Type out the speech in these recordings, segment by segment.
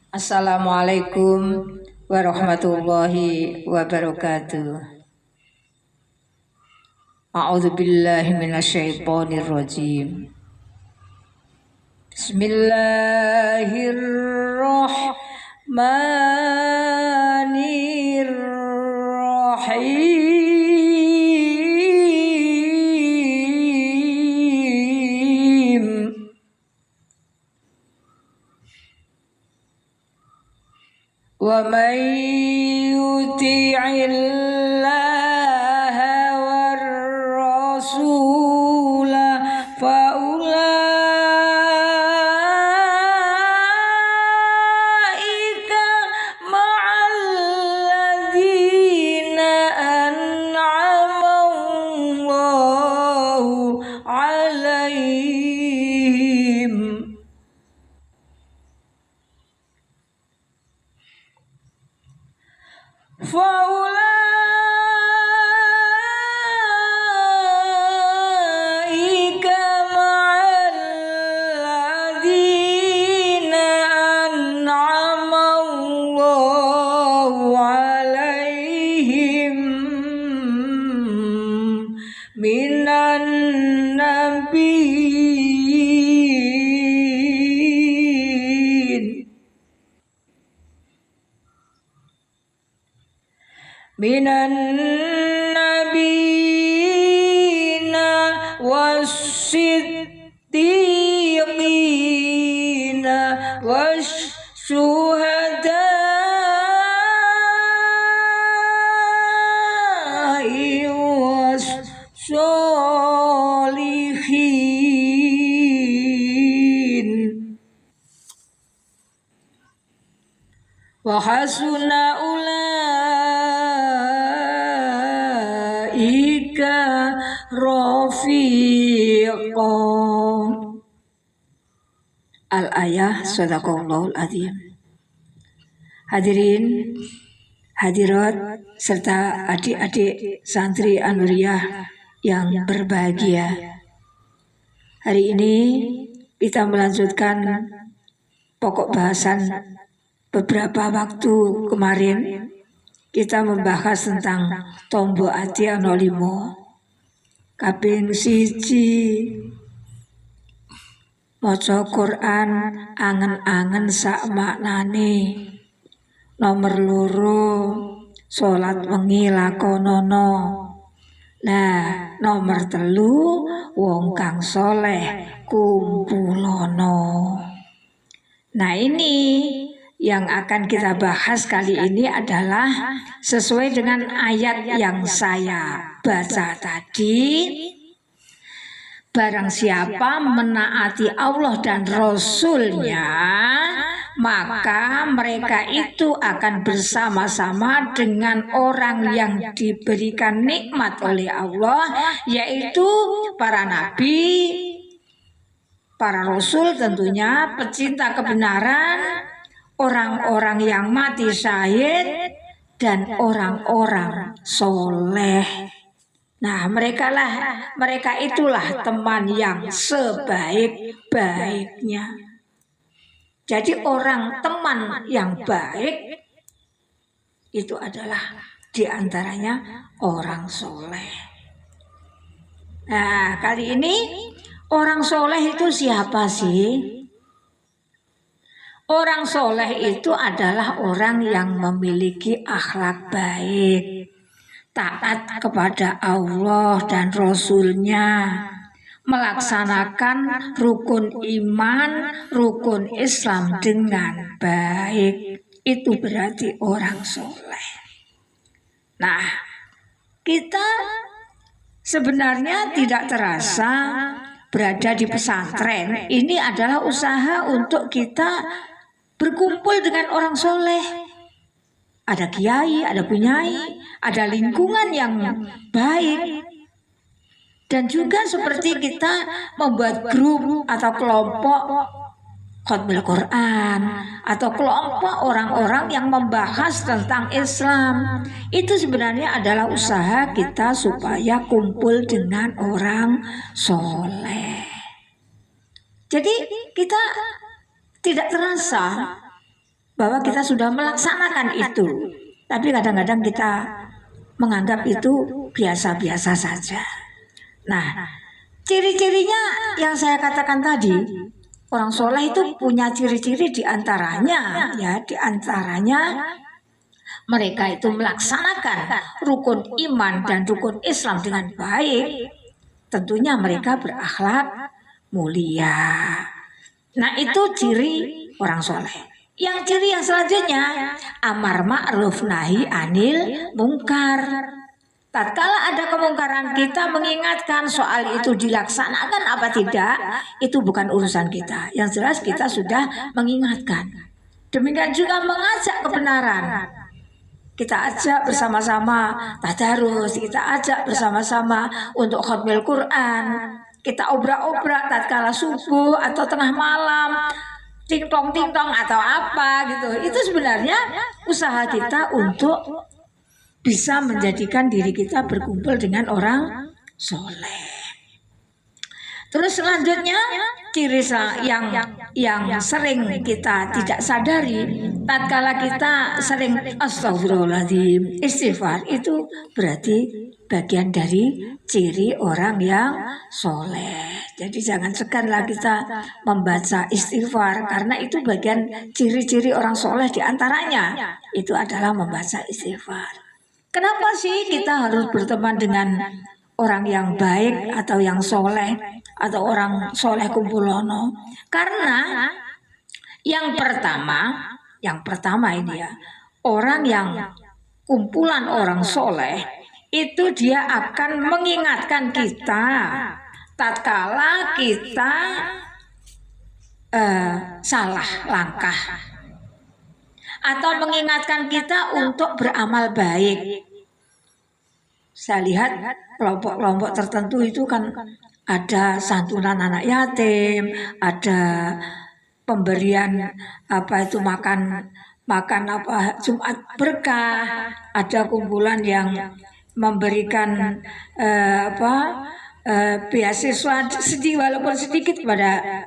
Assalamualaikum warahmatullahi wabarakatuh. A'udzu billahi minasyaitonir rajim. Bismillahirrahmanirrahim. Wa man yuti'illaha war rasula fa ulaika ma'al ladzina an'ama Allahu 'alaihim Faulaika ma'al ladzina an'ama Allahu 'alaihim minan nabiyyin was-siddiqina was-syuhada'i was-sholihin wa hasuna ulaika rafiqa. Al-ayah sadaqallahul azim. Hadirin, hadirat serta adik-adik santri Anuriyah yang berbahagia. Hari ini kita melanjutkan pokok bahasan beberapa waktu kemarin. Kita membahas tentang tombo ati ana 5. Kaping 1 maca Quran angen-angen sak maknane. Nomor 2 salat wengi lakonono. Nah, nomor 3 wong kang soleh kumpulono. Nah, ini yang akan kita bahas kali ini adalah sesuai dengan ayat yang saya baca tadi. Barang siapa menaati Allah dan Rasul-Nya, maka mereka itu akan bersama-sama dengan orang yang diberikan nikmat oleh Allah, yaitu para nabi, para rasul tentunya, pecinta kebenaran, orang-orang yang mati syahid, dan orang-orang soleh. Nah, mereka itulah teman yang sebaik-baiknya. Jadi teman yang baik itu adalah diantaranya orang soleh. Nah, kali ini orang soleh itu siapa sih? Orang soleh itu adalah orang yang memiliki akhlak baik, taat kepada Allah dan Rasul-Nya, melaksanakan rukun iman, rukun Islam dengan baik. Itu berarti orang soleh. Nah, kita sebenarnya tidak terasa berada di pesantren. Ini adalah usaha untuk kita berkumpul dengan orang soleh. Ada kiai, ada punyai, ada lingkungan yang baik. Dan juga seperti kita membuat grup atau kelompok khatmil Quran atau kelompok orang-orang yang membahas tentang Islam. Itu sebenarnya adalah usaha kita supaya kumpul dengan orang soleh. Jadi kita tidak terasa bahwa kita sudah melaksanakan itu. Tapi kadang-kadang kita menganggap itu biasa-biasa saja. Nah, ciri-cirinya yang saya katakan tadi, orang soleh itu punya ciri-ciri diantaranya, mereka itu melaksanakan rukun iman dan rukun Islam dengan baik. Tentunya mereka berakhlak mulia. Nah, itu ciri orang soleh. Yang ciri yang selanjutnya, amar ma'ruf nahi anil mungkar. Tatkala ada kemungkaran, kita mengingatkan soal itu dilaksanakan apa tidak, itu bukan urusan kita. Yang jelas kita sudah mengingatkan. Demikian juga mengajak kebenaran. Kita ajak bersama-sama tadarus, kita ajak bersama-sama untuk khatmil Quran. Kita obrak-obrak tatkala subuh atau tengah malam, ting-tong atau apa gitu. Itu sebenarnya usaha kita untuk bisa menjadikan diri kita berkumpul dengan orang soleh. Terus selanjutnya ciri yang sering kita tidak sadari, tatkala kita sering astagfirullahaladzim, istighfar, itu berarti bagian dari ciri orang yang soleh. Jadi jangan seganlah kita membaca istighfar, karena itu bagian ciri-ciri orang soleh. Diantaranya itu adalah membaca istighfar. Kenapa sih kita harus berteman dengan orang yang baik atau yang soleh atau orang soleh kumpulono? Karena yang pertama ini ya, orang yang kumpulan orang soleh itu dia akan mengingatkan kita tatkala kita salah langkah, atau mengingatkan kita untuk beramal baik. Saya lihat kelompok-kelompok tertentu itu kan ada santunan anak yatim, ada pemberian makan Jumat berkah, ada kumpulan yang memberikan beasiswa walaupun sedikit pada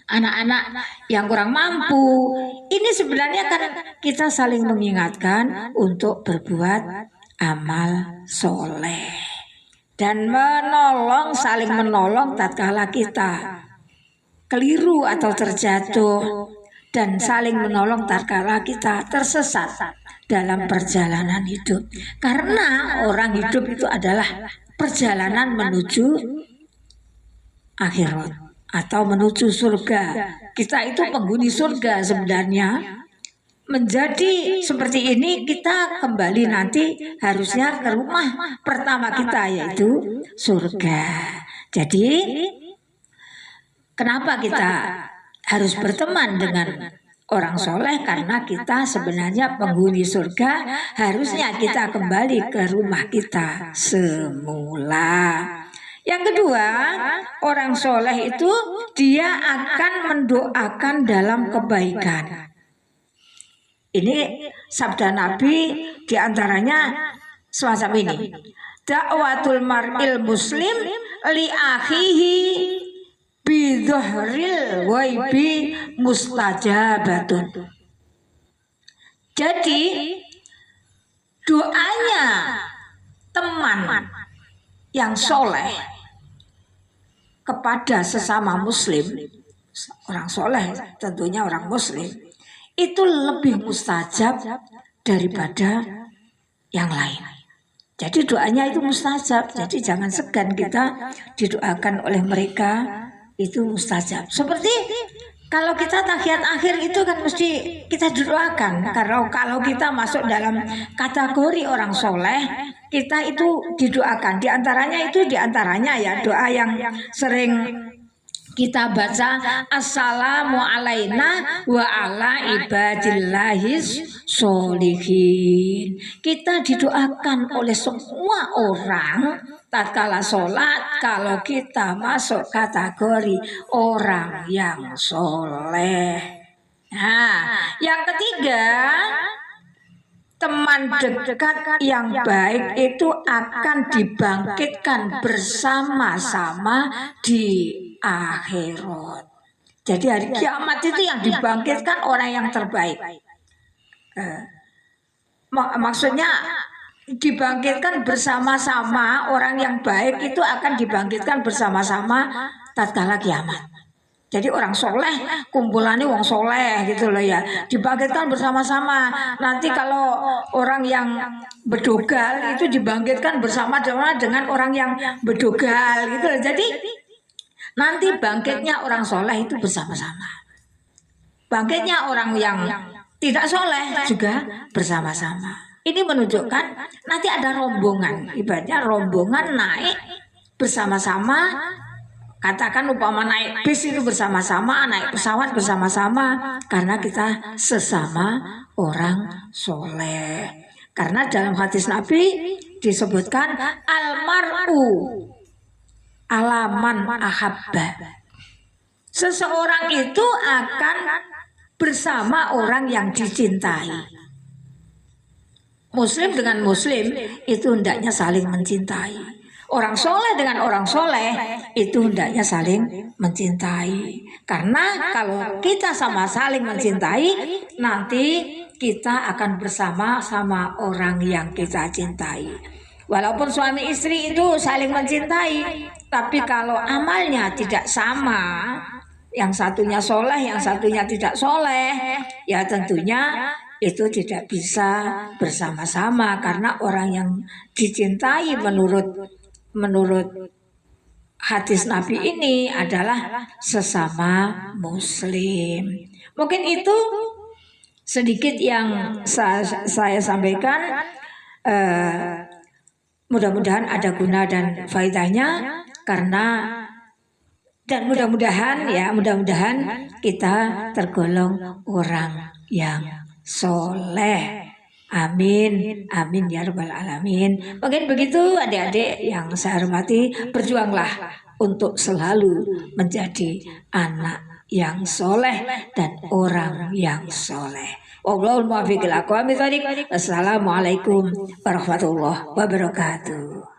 anak-anak yang kurang mampu. Ini sebenarnya kan kita saling mengingatkan untuk berbuat amal soleh dan saling menolong tatkala kita keliru atau terjatuh, dan saling menolong tatkala kita tersesat dalam perjalanan hidup. Karena orang hidup itu adalah perjalanan menuju akhirat atau menuju surga. Kita itu penghuni surga sebenarnya. Menjadi seperti ini, kita kembali nanti harusnya ke rumah pertama kita, yaitu surga. Jadi kenapa kita harus berteman dengan orang soleh? Karena kita sebenarnya penghuni surga, harusnya kita kembali ke rumah kita semula. Yang kedua, orang soleh itu dia akan mendoakan dalam kebaikan. Ini sabda Nabi, diantaranya semacam ini: dakwatul mar'il muslim li akhihi bidhahril ghaibi mustajabatun. Jadi doanya teman yang soleh kepada sesama muslim, orang soleh tentunya orang muslim, itu lebih mustajab daripada yang lain. Jadi doanya itu mustajab. Jadi jangan segan kita didoakan oleh mereka, itu mustajab. Seperti kalau kita tahiyat akhir itu kan mesti kita didoakan. Kalau kita masuk dalam kategori orang soleh, kita itu didoakan. Diantaranya ya doa yang sering kita baca, assalamu alaina wa ala ibadillahis sholihin. Kita didoakan oleh semua orang tatkala sholat, kalau kita masuk kategori orang yang soleh. Nah, yang ketiga, teman dekat yang baik itu akan dibangkitkan bersama-sama di akhirat. Jadi hari kiamat itu yang dibangkitkan orang yang terbaik. Maksudnya dibangkitkan bersama-sama, orang yang baik itu akan dibangkitkan bersama-sama tatkala kiamat. Jadi orang soleh kumpulannya wong soleh gitu loh ya, dibangkitkan bersama-sama. Nanti kalau orang yang bedogal itu dibangkitkan bersama dengan orang yang bedogal gitu loh. Jadi nanti bangkitnya orang soleh itu bersama-sama, bangkitnya orang yang tidak soleh juga bersama-sama. Ini menunjukkan nanti ada rombongan, ibaratnya rombongan naik bersama-sama. Katakan umpama naik bis itu bersama-sama, naik pesawat bersama-sama, karena kita sesama orang soleh. Karena dalam hadis Nabi disebutkan almar'u alaman ahabba. Seseorang itu akan bersama orang yang dicintai. Muslim dengan muslim itu hendaknya saling mencintai. Orang soleh dengan orang soleh itu hendaknya saling mencintai. Karena kalau kita sama saling mencintai, nanti kita akan bersama sama orang yang kita cintai. Walaupun suami istri itu saling mencintai, tapi kalau amalnya tidak sama, yang satunya soleh, yang satunya tidak soleh, ya tentunya itu tidak bisa bersama-sama. Karena orang yang dicintai menurut hadis Nabi ini adalah sesama muslim. Mungkin itu sedikit yang saya sampaikan. Mudah-mudahan ada guna dan faedahnya, karena dan mudah-mudahan kita tergolong orang yang soleh. Amin, amin ya rabbal alamin. Mungkin begitu adik-adik yang saya hormati, berjuanglah untuk selalu menjadi anak yang soleh dan orang yang soleh. Wallahul muwaffiq ila aqwamit thoriq. Wassalamualaikum warahmatullahi wabarakatuh.